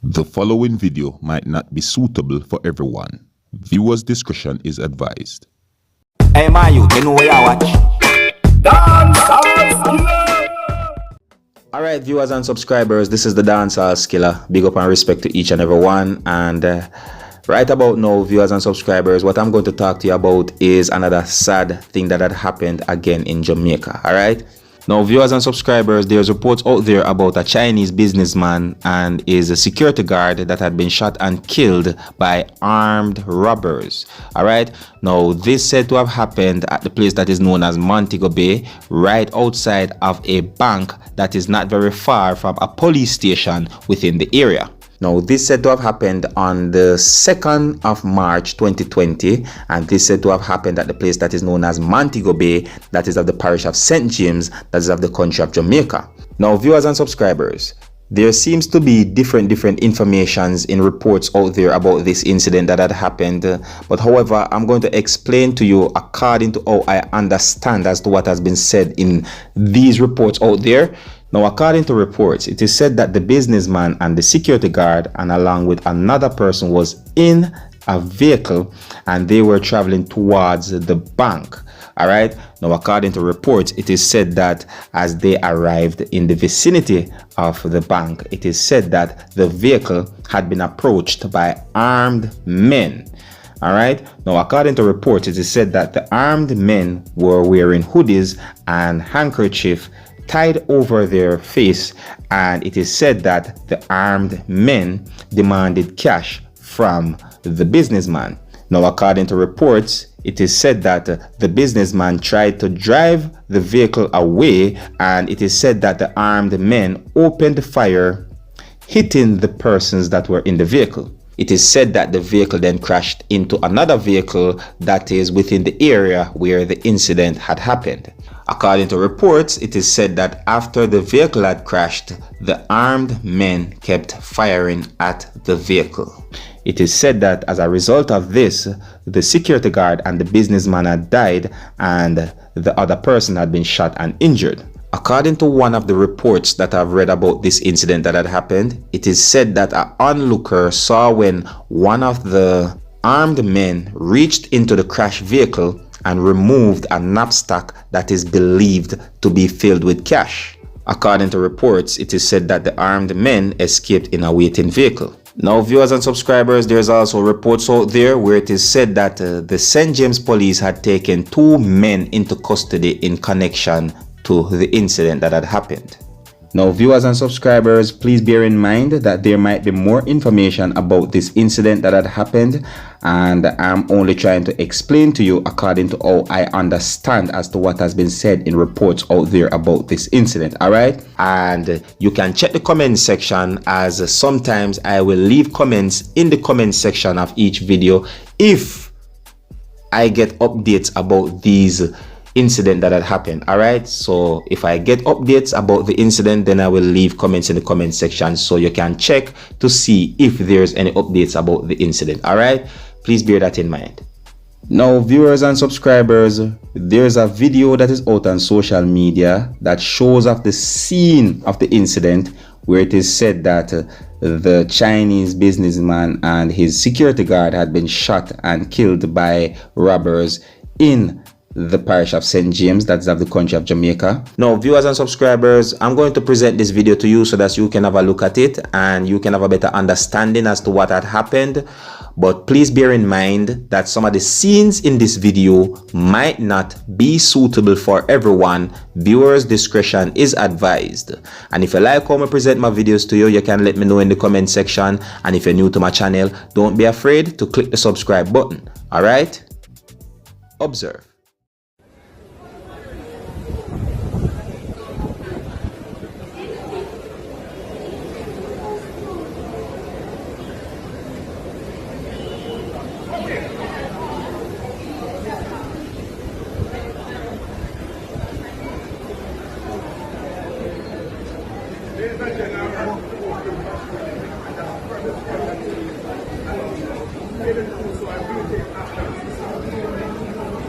The following video might not be suitable for everyone. Viewers' discretion is advised. Hey my youth, you know where I watch? Dancehall. Alright viewers and subscribers, this is the Dancehall Skilla. Big up and respect to each and every one. And right about now, viewers and subscribers, what I'm going to talk to you about is another sad thing that had happened again in Jamaica. Alright? Now, viewers and subscribers, there's reports out there about a Chinese businessman and his security guard that had been shot and killed by armed robbers. All right. Now, this said to have happened at the place that is known as Montego Bay, right outside of a bank that is not very far from a police station within the area. Now, this said to have happened on the 2nd of March 2020, and this said to have happened at the place that is known as Montego Bay, that is of the parish of St. James, that is of the country of Jamaica. Now, viewers and subscribers, there seems to be different informations in reports out there about this incident that had happened. But however, I'm going to explain to you according to how I understand as to what has been said in these reports out there. Now, according to reports, it is said that the businessman and the security guard, and along with another person, was in a vehicle and they were traveling towards the bank. All right. Now, according to reports, it is said that as they arrived in the vicinity of the bank, it is said that the vehicle had been approached by armed men. All right. Now, according to reports, it is said that the armed men were wearing hoodies and handkerchiefs tied over their face, and it is said that the armed men demanded cash from the businessman. Now, according to reports, it is said that the businessman tried to drive the vehicle away, and it is said that the armed men opened fire, hitting the persons that were in the vehicle. It is said that the vehicle then crashed into another vehicle that is within the area where the incident had happened. According to reports, it is said that after the vehicle had crashed, the armed men kept firing at the vehicle. It is said that as a result of this, the security guard and the businessman had died, and the other person had been shot and injured. According to one of the reports that I've read about this incident that had happened, it is said that an onlooker saw when one of the armed men reached into the crashed vehicle and removed a knapsack that is believed to be filled with cash. According to reports, it is said that the armed men escaped in a waiting vehicle. Now, viewers and subscribers, there's also reports out there where it is said that the St. James police had taken 2 men into custody in connection to the incident that had happened. Now, viewers and subscribers, please bear in mind that there might be more information about this incident that had happened, and I'm only trying to explain to you according to how I understand as to what has been said in reports out there about this incident. All right, and you can check the comment section, as sometimes I will leave comments in the comment section of each video if I get updates about these incident that had happened. All right, so if I get updates about the incident, then I will leave comments in the comment section so you can check to see if there's any updates about the incident. All right, please bear that in mind. Now, viewers and subscribers, there's a video that is out on social media that shows off the scene of the incident, where it is said that the Chinese businessman and his security guard had been shot and killed by robbers in the parish of St. James, that's of the country of Jamaica. Now, viewers and subscribers, I'm going to present this video to you so that you can have a look at it and you can have a better understanding as to what had happened. But please bear in mind that some of the scenes in this video might not be suitable for everyone. Viewers' discretion is advised. And if you like how I present my videos to you, you can let me know in the comment section. And if you're new to my channel, don't be afraid to click the subscribe button. All right? Observe.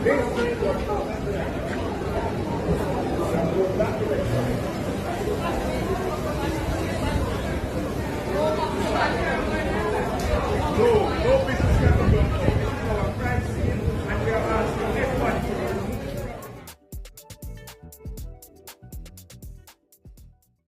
This go.